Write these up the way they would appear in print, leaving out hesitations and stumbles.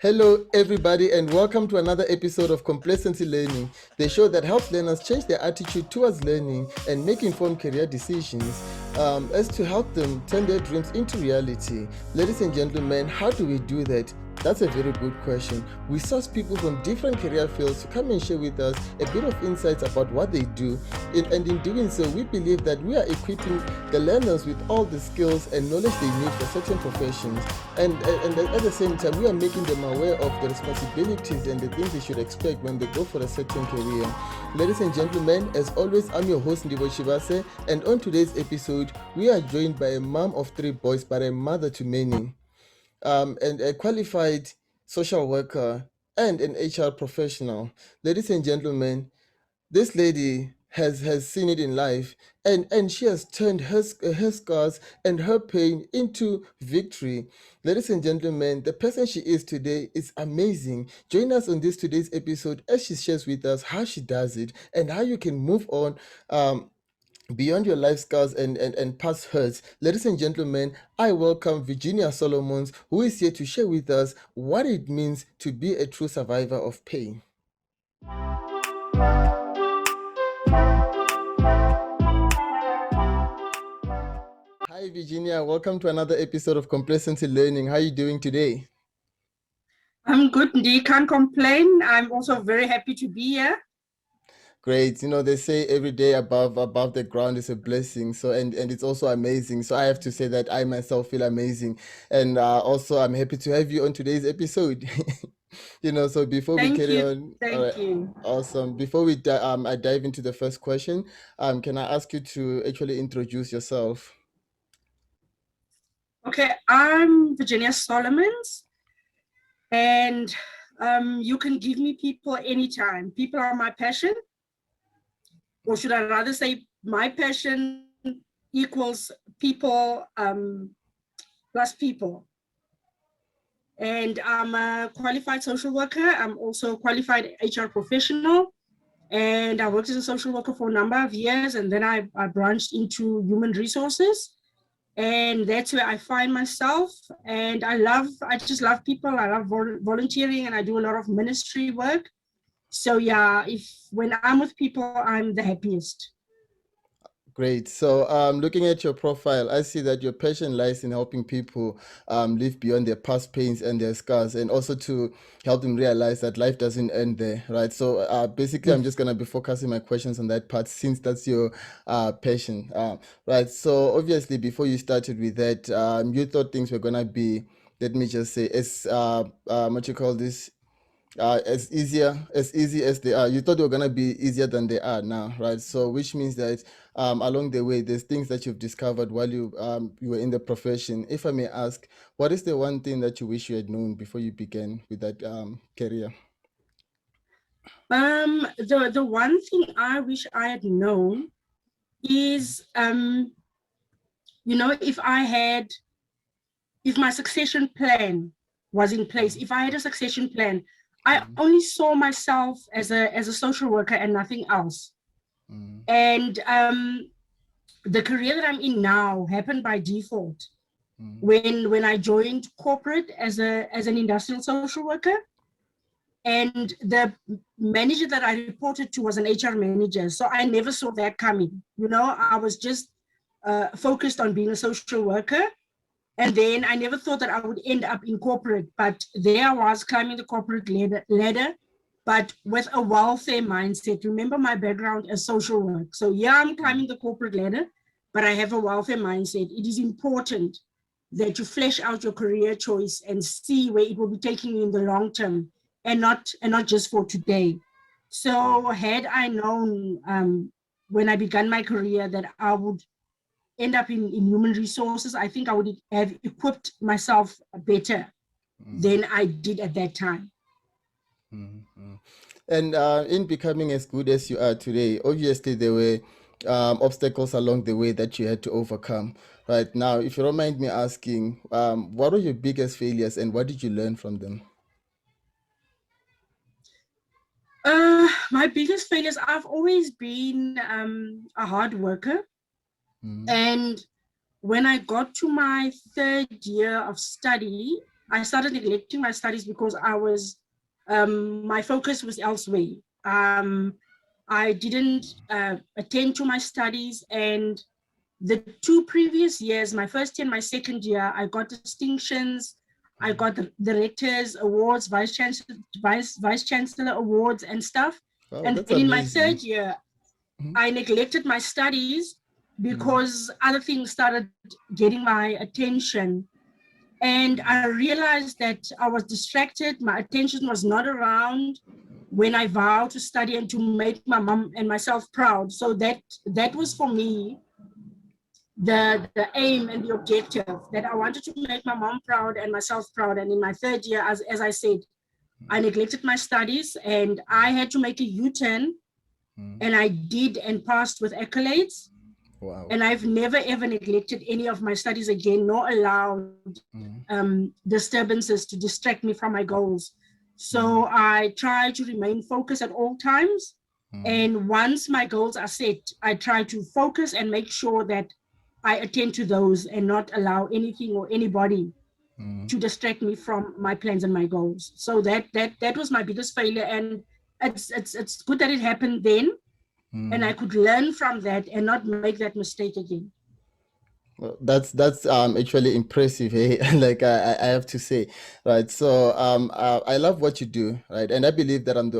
Hello, everybody, and welcome to another episode of Complacency Learning, the show that helps learners change their attitude towards learning and make informed career decisions as to help them turn their dreams into reality. Ladies and gentlemen, how do we do that? That's a very good question. We source people from different career fields to come and share with us a bit of insights about what they do. And in doing so, we believe that we are equipping the learners with all the skills and knowledge they need for certain professions. And at the same time, we are making them aware of the responsibilities and the things they should expect when they go for a certain career. Ladies and gentlemen, as always, I'm your host Ndibo Chibase, and on today's episode, we are joined by a mom of three boys but a mother to many, and a qualified social worker and an HR professional. Ladies and gentlemen, this lady has seen it in life, and she has turned her scars and her pain into victory. Ladies and gentlemen, the person she is today is amazing. Join us on this today's episode as she shares with us how she does it and how you can move on beyond your life scars and past hurts. Ladies and gentlemen, I welcome Virginia Solomons, who is here to share with us what it means to be a true survivor of pain. Hi, Virginia. Welcome to another episode of Complacency Learning. How are you doing today? I'm good, Ndi. Can't complain. I'm also very happy to be here. Great. You know, they say every day above the ground is a blessing. So and it's also amazing. So I have to say that I myself feel amazing. And also I'm happy to have you on today's episode. So before we Thank carry you. on, all right, Thank you. awesome. Before I dive into the first question, can I ask you to actually introduce yourself? Okay, I'm Virginia Solomons, and you can give me people anytime. People are my passion, or should I rather say my passion equals people plus people. And I'm a qualified social worker. I'm also a qualified HR professional. And I worked as a social worker for a number of years, and then I branched into human resources. And that's where I find myself. And I just love people. I love volunteering, and I do a lot of ministry work. So yeah, when I'm with people, I'm the happiest. Great. So, looking at your profile, I see that your passion lies in helping people live beyond their past pains and their scars, and also to help them realize that life doesn't end there, right? So, basically, I'm just gonna be focusing my questions on that part since that's your passion, right? So, obviously, before you started with that, you thought things were gonna be, let me just say, as what you call this, as easy as they are. You thought they were gonna be easier than they are now, right? So which means that along the way there's things that you've discovered while you were in the profession. If I may ask, what is the one thing that you wish you had known before you began with that career? The one thing I wish I had known is, if my succession plan was in place, if I had a succession plan, I Mm, only saw myself as a social worker and nothing else. mm, And the career that I'm in now happened by default. mm, When I joined corporate as an industrial social worker, and the manager that I reported to was an HR manager, so I never saw that coming. I was just focused on being a social worker. And then I never thought that I would end up in corporate, but there I was climbing the corporate ladder, but with a welfare mindset. Remember my background as social work. So yeah, I'm climbing the corporate ladder, but I have a welfare mindset. It is important that you flesh out your career choice and see where it will be taking you in the long term, and not just for today. So had I known when I began my career that I would end up in human resources, I think I would have equipped myself better mm, than I did at that time. mm, mm. And in becoming as good as you are today, obviously there were obstacles along the way that you had to overcome. Right now, if you don't mind me asking, what were your biggest failures and what did you learn from them? My biggest failures, I've always been a hard worker. Mm, And when I got to my third year of study, I started neglecting my studies because my focus was elsewhere. I didn't attend to my studies, and the 2 previous years, my first year and my second year, I got distinctions. I got the rectors awards, vice chancellor awards and stuff. Wow, And that's then in my amazing. third year, Mhm. I neglected my studies because other things started getting my attention. And I realized that I was distracted. My attention was not around when I vowed to study and to make my mom and myself proud. So that was for me the aim and the objective, that I wanted to make my mom proud and myself proud. And in my third year, as I said, I neglected my studies and I had to make a U-turn, and I did and passed with accolades. Wow. And I've never ever neglected any of my studies again, nor allowed disturbances to distract me from my goals. So I try to remain focused at all times. And once my goals are set, I try to focus and make sure that I attend to those and not allow anything or anybody to distract me from my plans and my goals. So that was my biggest failure, and it's good that it happened then, and I could learn from that and not make that mistake again. Well, that's actually impressive, eh? Like I have to say, right? So I love what you do, right? And I believe that I'm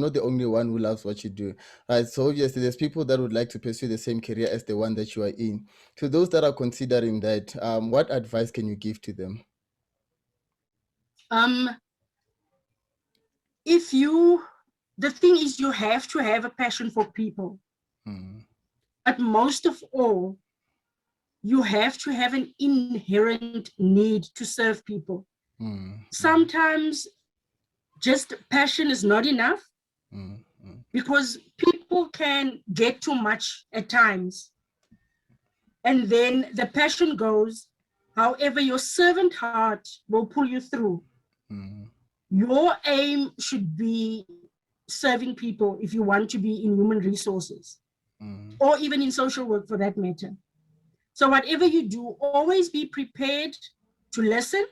not the only one who loves what you do, right? So obviously there's people that would like to pursue the same career as the one that you are in. To those that are considering that, what advice can you give to them? Um, if you, the thing is, you have to have a passion for people, Mm, but most of all, you have to have an inherent need to serve people. mm, mm, Sometimes just passion is not enough, mm, mm, because people can get too much at times, and then the passion goes. However, your servant heart will pull you through. mm, Your aim should be serving people if you want to be in human resources, mm, or even in social work for that matter. So whatever you do, always be prepared to listen.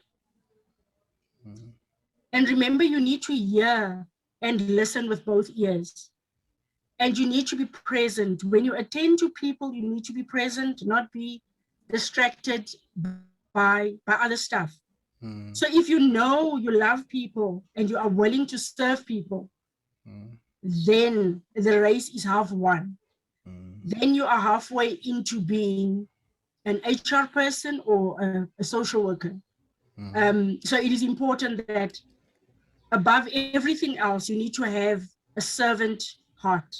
mm, And remember, you need to hear and listen with both ears. And you need to be present. When you attend to people, you need to be present, not be distracted by other stuff. mm, So if you know you love people and you are willing to serve people, mm, then the race is half won. mm, Then you are halfway into being an HR person or a social worker. mm, So it is important that above everything else, you need to have a servant heart.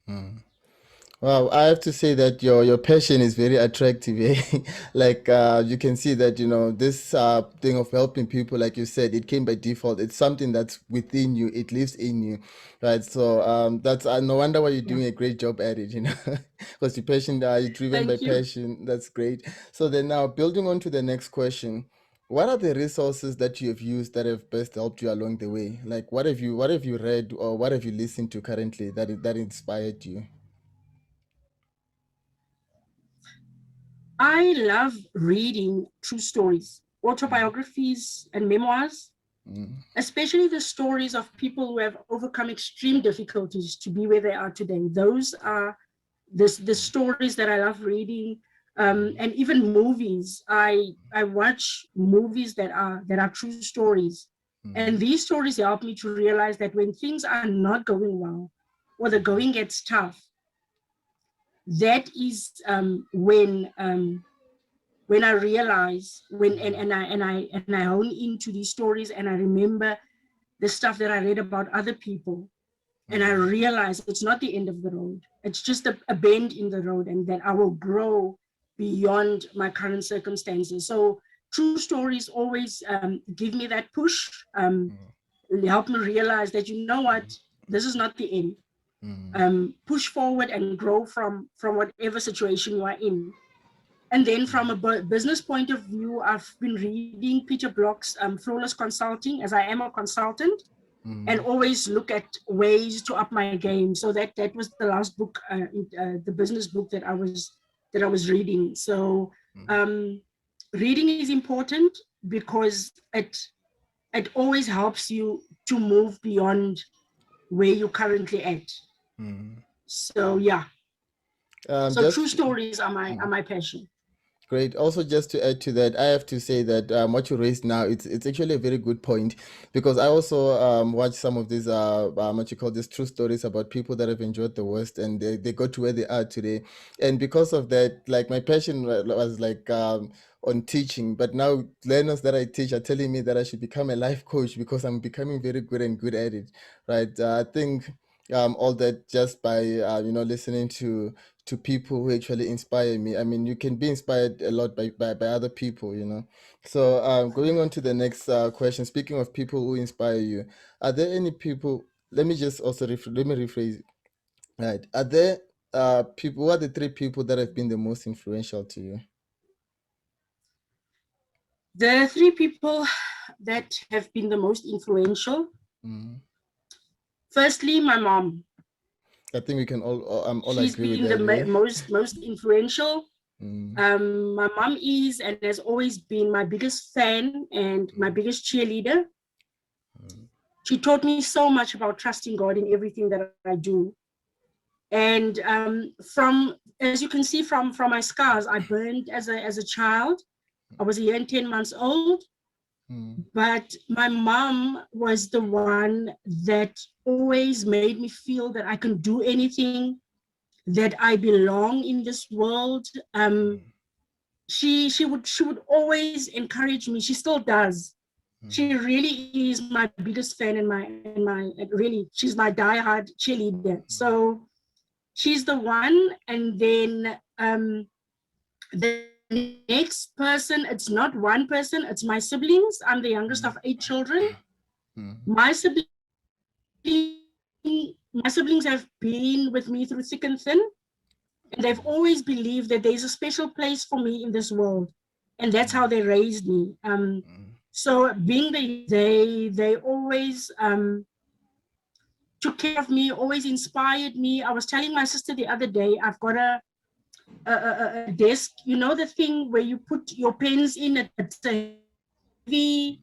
mm. Wow, I have to say that your passion is very attractive. Eh? Like you can see that this thing of helping people, like you said, it came by default. It's something that's within you. It lives in you, right? So that's no wonder why you're Yeah. doing a great job at it. Because you're passion, you're driven by Thank you. passion. That's great. So then now building on to the next question. What are the resources that you have used that have best helped you along the way? Like what have you read or what have you listened to currently that inspired you? I love reading true stories, autobiographies, and memoirs, Mm, especially the stories of people who have overcome extreme difficulties to be where they are today. Those are the stories that I love reading. And even movies. I watch movies that are true stories. And mm, these stories help me to realize that when things are not going well or the going gets tough, that is when I realize and I hone into these stories, and I remember the stuff that I read about other people, and I mm, realize it's not the end of the road. It's just a bend in the road, and that I will grow beyond my current circumstances. So true stories always give me that push, help me realize that, you know what, this is not the end. mm, Push forward and grow from whatever situation you are in. And then from a business point of view, I've been reading Peter Block's Flawless Consulting, as I am a consultant, and mm, always look at ways to up my game. So that was the last book, the business book that I was reading. So mm, um, reading is important, because it always helps you to move beyond where you're currently at. So yeah. So Just true stories are my passion. Great. Also, just to add to that, I have to say that what you raised now, it's actually a very good point, because I also watch some of these what you call these true stories about people that have enjoyed the West, and they got to where they are today. And because of that, like my passion was like on teaching, but now learners that I teach are telling me that I should become a life coach because I'm becoming very good and good at it. Right. I think all that just by listening to people who actually inspire me. I mean, you can be inspired a lot by other people, you know. So going on to the next question, speaking of people who inspire you, are there any people, let me just also let me rephrase it. Right. Are there people, who are the three people that have been the most influential to you? The three people that have been the most influential. Mm. Firstly, my mom. I think we can all She's agree with been the that, eh? most influential. Mm. My mom is and has always been my biggest fan and my biggest cheerleader. She taught me so much about trusting God in everything that I do. And from, as you can see from my scars, I burned as a child. I was a year and 10 months old. But my mom was the one that always made me feel that I can do anything, that I belong in this world. She would always encourage me. She still does. She really is my biggest fan and my really, she's my diehard cheerleader. So she's the one. And then the next person, it's not one person, it's my siblings. I'm the youngest of 8 children. My siblings have been with me through thick and thin, and they've always believed that there's a special place for me in this world, and that's how they raised me. So being they always took care of me, always inspired me. I was telling my sister the other day, I've got a desk, you know, the thing where you put your pens in. It's a heavy,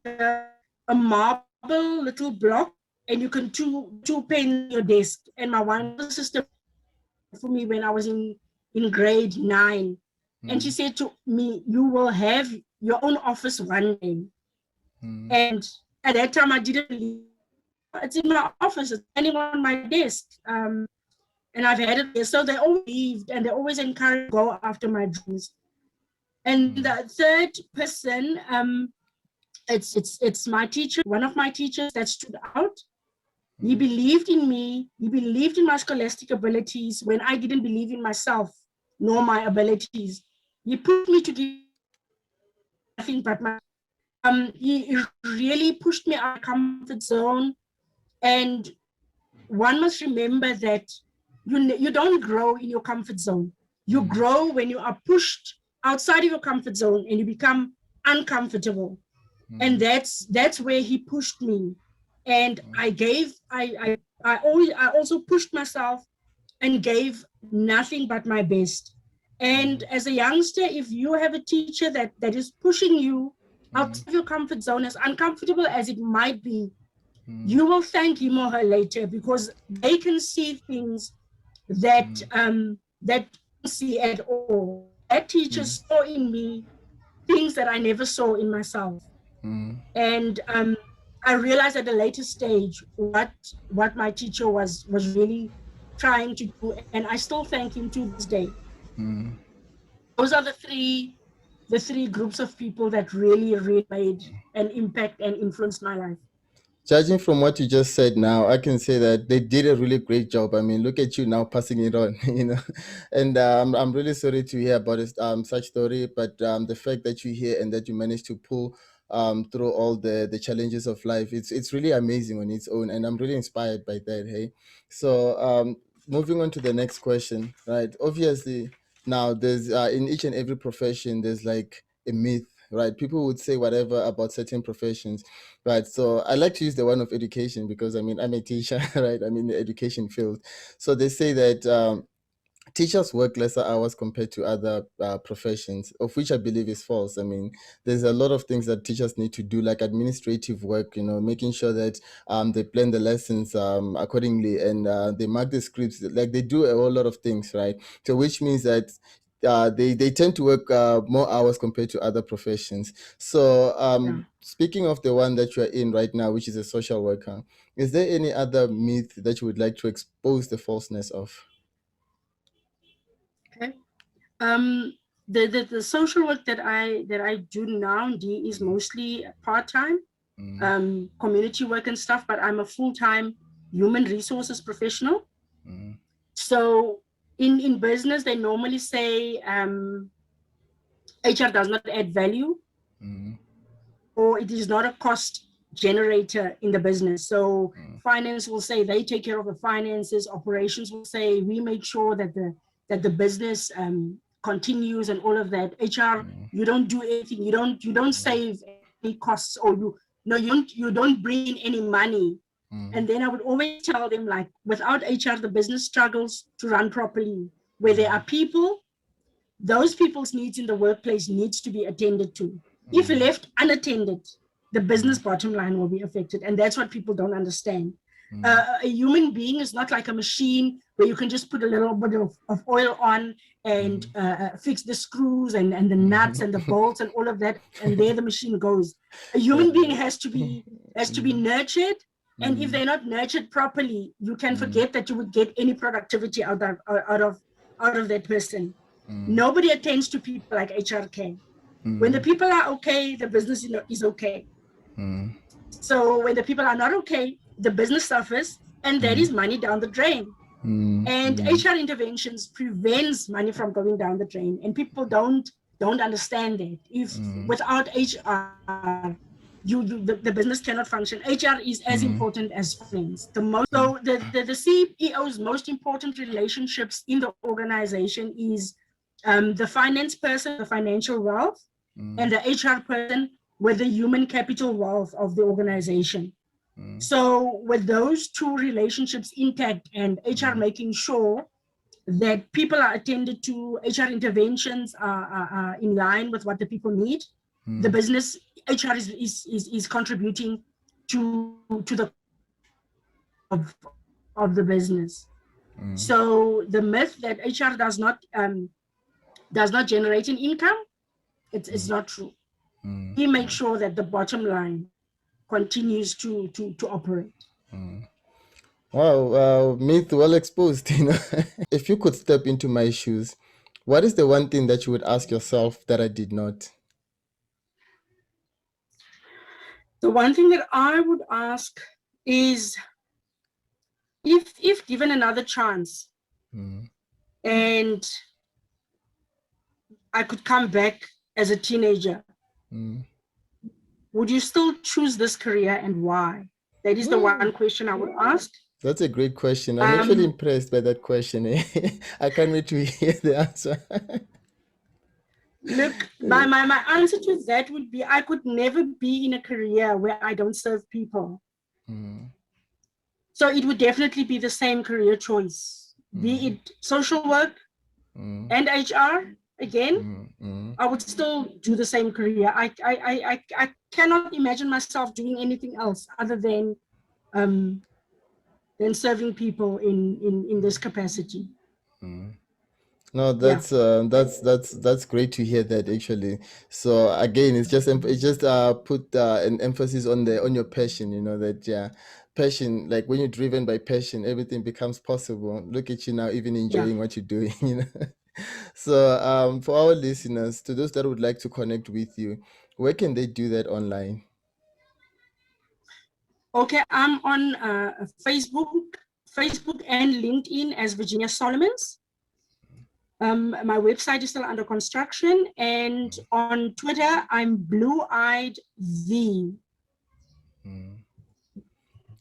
a marble little block, and you can two pens in your desk. And my one older sister for me when I was in grade 9, and she said to me, "You will have your own office one day." And at that time, I didn't believe. It's in my office. It's standing on my desk. And I've had it there. So they always believed and they always encouraged me to go after my dreams. And the third person, it's my teacher, one of my teachers that stood out. He believed in me. He believed in my scholastic abilities when I didn't believe in myself nor my abilities. He pushed me to give nothing but my. He really pushed me out of my comfort zone. And one must remember that you don't grow in your comfort zone. You grow when you are pushed outside of your comfort zone and you become uncomfortable. And that's where he pushed me. And I also pushed myself and gave nothing but my best. And as a youngster, if you have a teacher that is pushing you outside of your comfort zone, as uncomfortable as it might be, you will thank him or her later, because they can see things that that don't see at all. That teacher saw in me things that I never saw in myself. And I realized at a later stage what my teacher was really trying to do, and I still thank him to this day. Those are the three groups of people that really made an impact and influenced my life. Judging from what you just said now, I can say that they did a really great job. I mean, look at you now passing it on, you know. And I'm really sorry to hear about this, such story, but the fact that you're here and that you managed to pull through all the challenges of life, it's really amazing on its own, and I'm really inspired by that. Hey, so moving on to the next question, right? Obviously, now there's in each and every profession there's like a myth, right? People would say whatever about certain professions. Right. So I like to use the one of education because I mean I'm a teacher, right? I'm in the education field. So they say that teachers work lesser hours compared to other professions, of which I believe is false. I mean, there's a lot of things that teachers need to do, like administrative work, making sure that they plan the lessons accordingly, and they mark the scripts. Like, they do a whole lot of things, right? So which means that they tend to work more hours compared to other professions. So Yeah. speaking of the one that you're in right now, which is a social worker, is there any other myth that you would like to expose the falseness of? Okay. The social work that I do now is mostly part-time, community work and stuff, but I'm a full-time human resources professional. Mm, So in business, they normally say HR does not add value, mm, or it is not a cost generator in the business. So mm, finance will say they take care of the finances. Operations will say we make sure that the business continues and all of that. HR, mm, you don't do anything. You don't save any costs, or you don't bring in any money. mm, And then I would always tell them, like, without HR, the business struggles to run properly. Where there are people, those people's needs in the workplace needs to be attended to. If mm, left unattended, the business mm, bottom line will be affected. And that's what people don't understand. mm, A human being is not like a machine where you can just put a little bit of oil on and mm, fix the screws and the nuts mm. and the bolts and all of that, and there the machine goes. A Yeah. human being has to be Mm, nurtured, and if mm, they're not nurtured properly, you can mm, forget that you would get any productivity out of that person. mm, Nobody attends to people like HR can. When the mm, people are okay, the business is okay. mm, So when the people are not okay, the business suffers, and that mm, is money down the drain. mm, And mm, HR interventions prevents money from going down the drain, and people don't understand that. If mm, without HR, the business cannot function. HR is as mm, important as finance. mm, The CEO's most important relationships in the organization is the finance person, the financial wealth, and mm, the HR person with the human capital wealth of the organization. mm, So with those two relationships intact, and HR mm, making sure that people are attended to, HR interventions are in line with what the people need, the mm, business, HR is contributing to the of the business. mm, So the myth that HR does not generate an income, it's not true. mm, We make sure that the bottom line continues to operate. mm. Wow, myth well exposed, If you could step into my shoes, what is the one thing that you would ask yourself that I did not? The one thing that I would ask is, if given another chance Mm, and I could come back as a teenager, mm. would you still choose this career, and why? That is the one question I would ask. That's a great question. I'm actually Um, impressed by that question. I can't wait to hear the answer. Look, my answer to that would be, I could never be in a career where I don't serve people. Mm, So it would definitely be the same career choice, be mm, it social work mm, and HR. Again, mm, mm, I would still do the same career. I cannot imagine myself doing anything else other um, than serving people in this capacity. mm. No, Yeah, that's great to hear that actually. So again, it's just put an emphasis on the on your passion. That, yeah, passion. Like, when you're driven by passion, everything becomes possible. Look at you now, even yeah. enjoying what you're doing. So for our listeners, to those that would like to connect with you, where can they do that online? Okay, I'm on Facebook and LinkedIn as Virginia Solomons. My website is still under construction, and on Twitter, I'm Blue Eyed V. Mm.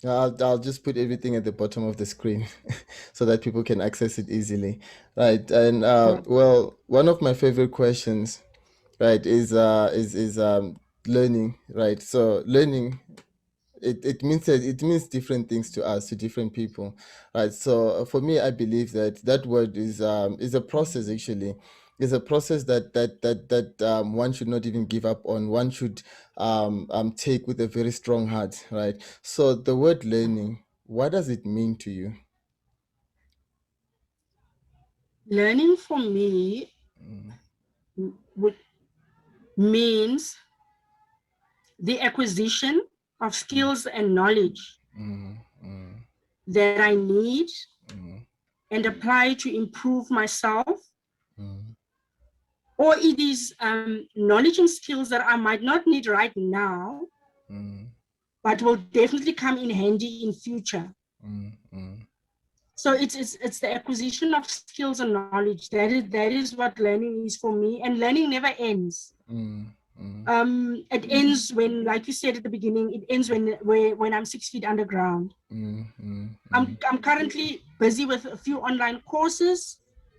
I'll just put everything at the bottom of the screen so that people can access it easily. Right. And Right. well, one of my favorite questions, right, is learning, right? So learning it means different things to us, to different people, right? So for me, I believe that that word is a process actually. It's a process that one should not even give up on. One should take with a very strong heart, right? So the word learning, what does it mean to you? Learning for me would means the acquisition of skills and knowledge that I need and apply to improve myself, or it is knowledge and skills that I might not need right now, but will definitely come in handy in future. So it's the acquisition of skills and knowledge. That is what learning is for me, and learning never ends. It ends when, like you said at the beginning, it ends when I'm 6 feet underground. I'm currently busy with a few online courses,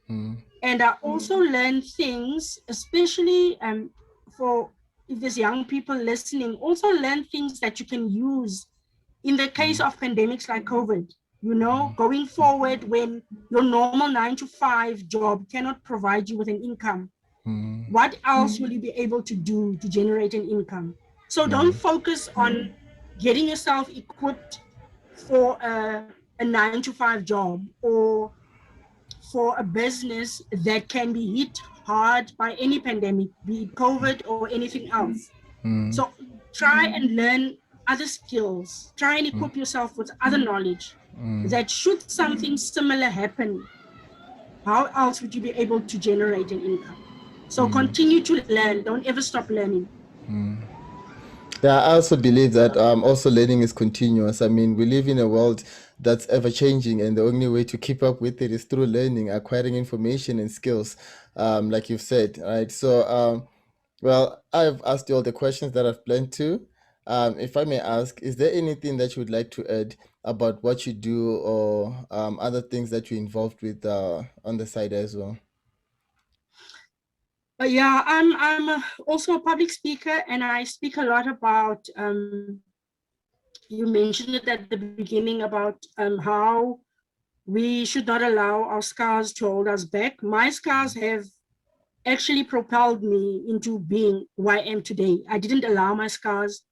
and I also learn things, especially for if there's young people listening, also learn things that you can use in the case of pandemics like COVID. Going forward, when your normal 9 to 5 job cannot provide you with an income, what else will you be able to do to generate an income? So don't focus on getting yourself equipped for a 9 to 5 job, or for a business that can be hit hard by any pandemic, be it COVID or anything else. So try and learn other skills, try and equip yourself with other knowledge, that should something similar happen, how else would you be able to generate an income? So continue to learn, don't ever stop learning. Yeah, I also believe that also learning is continuous. I mean, we live in a world that's ever changing, and the only way to keep up with it is through learning, acquiring information and skills, like you've said, right? So, well, I've asked you all the questions that I've planned to. If I may ask, is there anything that you would like to add about what you do, or other things that you're involved with on the side as well? Yeah, I'm also a public speaker, and I speak a lot about, you mentioned it at the beginning about how we should not allow our scars to hold us back. My scars have actually propelled me into being who I am today. I didn't allow my scars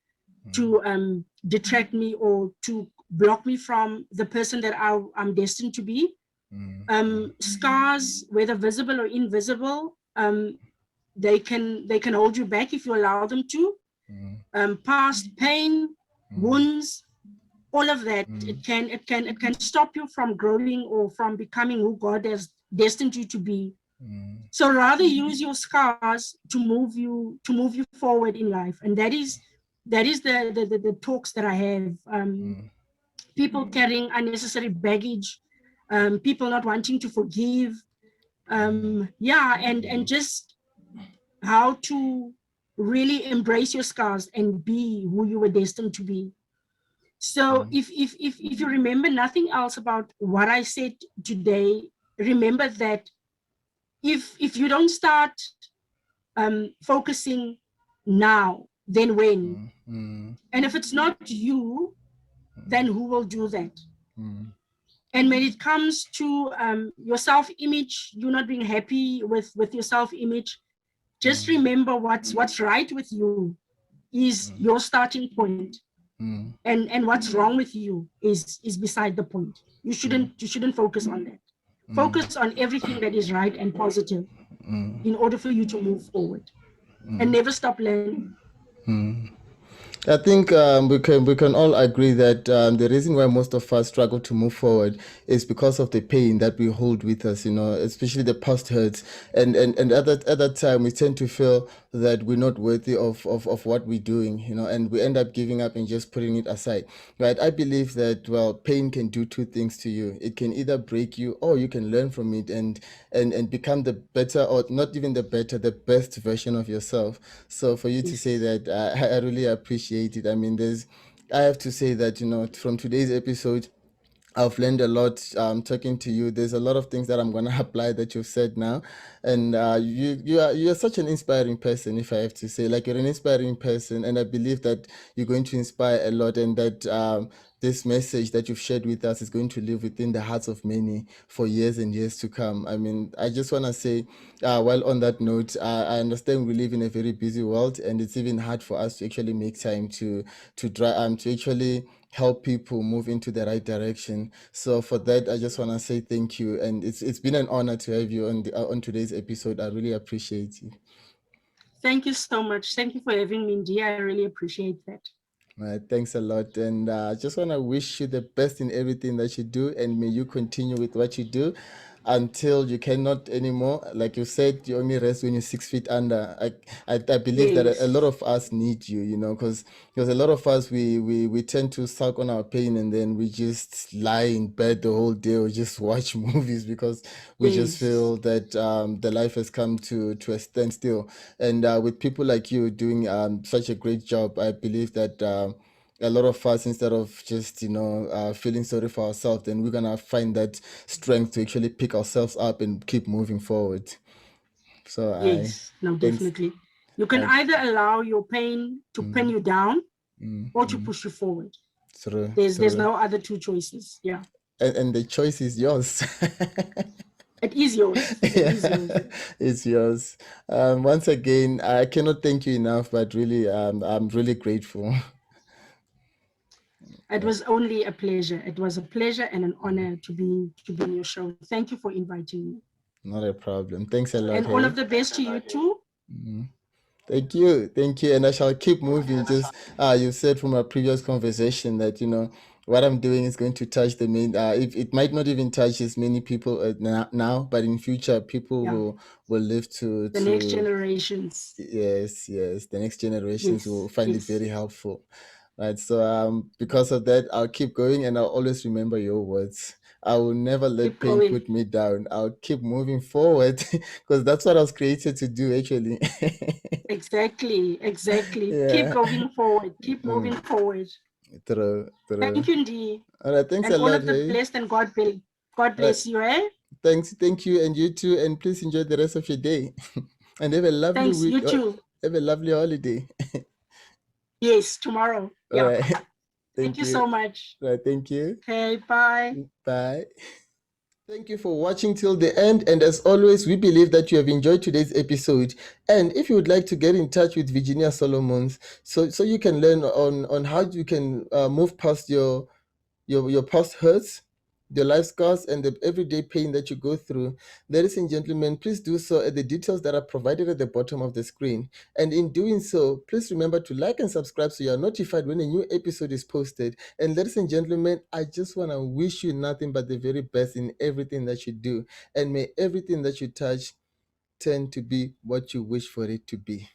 to detract me or to block me from the person that I'm destined to be. Scars, whether visible or invisible, they can hold you back if you allow them to. Past pain, wounds, all of that, it can stop you from growing or from becoming who God has destined you to be. So rather use your scars to move you forward in life, and that is the talks that I have. People carrying unnecessary baggage, people not wanting to forgive, and just how to really embrace your scars and be who you were destined to be. So if you remember nothing else about what I said today, remember that if you don't start focusing now, then when? And if it's not you, then who will do that? And when it comes to your self-image, you not being happy with your self-image, just remember what's right with you is your starting point. And what's wrong with you is beside the point. You shouldn't focus on that. Focus on everything that is right and positive in order for you to move forward, and never stop learning. I think we can all agree that the reason why most of us struggle to move forward is because of the pain that we hold with us, especially the past hurts, and at that time we tend to feel that we're not worthy of what we're doing, and we end up giving up and just putting it aside, right? I believe that, well, pain can do two things to you. It can either break you, or you can learn from it and become the better, or not even the better, the best version of yourself. So for you to say Yes. that, I really appreciate it. I mean, I have to say that, from today's episode, I've learned a lot talking to you. There's a lot of things that I'm gonna apply that you've said now, and you're such an inspiring person. If I have to say, like, you're an inspiring person, and I believe that you're going to inspire a lot, and that this message that you've shared with us is going to live within the hearts of many for years and years to come. I mean, I just want to say, well, on that note, I understand we live in a very busy world, and it's even hard for us to actually make time to actually help people move into the right direction. So for that, I just want to say thank you, and it's been an honor to have you on today's episode. I really appreciate you. Thank you so much. Thank you for having me, India. I really appreciate that. Thanks a lot, and I just want to wish you the best in everything that you do, and may you continue with what you do until you cannot anymore. Like you said, you only rest when you're 6 feet under. I believe that a lot Yes, of us need you, because a lot of us we tend to suck on our pain, and then we just lie in bed the whole day or just watch movies because we just yes, feel that the life has come to a standstill. And with people like you doing such a great job, I believe that a lot of us, instead of just feeling sorry for ourselves, then we're gonna find that strength to actually pick ourselves up and keep moving forward. So I yes. No, thanks. definitely. You can I either allow your pain to pin mm, you down or to mm. push you forward. True, There's true. no other two choices. Yeah. And the choice is yours. It is yours. It is yours. Yeah, it's yours. Once again, I cannot thank you enough, but really, I'm really grateful. It was only a pleasure. It was a pleasure and an honor to be in your show. Thank you for inviting me. Not a problem. Thanks a lot, And all hey. of the best to you too. Thank you, thank you, and I shall keep moving. Just you said from our previous conversation that what I'm doing is going to touch the main. If it might not even touch as many people now, but in future, people Yeah. will live The next to generations. yes, yes. The next generations will Yes. find it Yes. very helpful. Right. So because of that, I'll keep going and I'll always remember your words. I will never let Keep pain going. put me down. I'll keep moving forward because that's what I was created to do actually. Exactly. Exactly. Keep Yeah. going forward. Keep moving Mm, forward. true, Thank true. you, Ndee. All right, thanks And a all lot, of the hey. blessed and God All right, bless you, eh? thank you, and you too, and please enjoy the rest of your day, and have a lovely Thanks. week. You too. Have a lovely holiday. Yes, tomorrow. All Yeah. right, Thank thank you you. so much. All right, thank you. Okay, bye. Bye. Thank you for watching till the end. And as always, we believe that you have enjoyed today's episode. And if you would like to get in touch with Virginia Solomons, so you can learn on how you can move past your past hurts, your life scars, and the everyday pain that you go through, ladies and gentlemen, please do so at the details that are provided at the bottom of the screen. And in doing so, please remember to like and subscribe so you are notified when a new episode is posted. And ladies and gentlemen, I just want to wish you nothing but the very best in everything that you do. And may everything that you touch tend to be what you wish for it to be.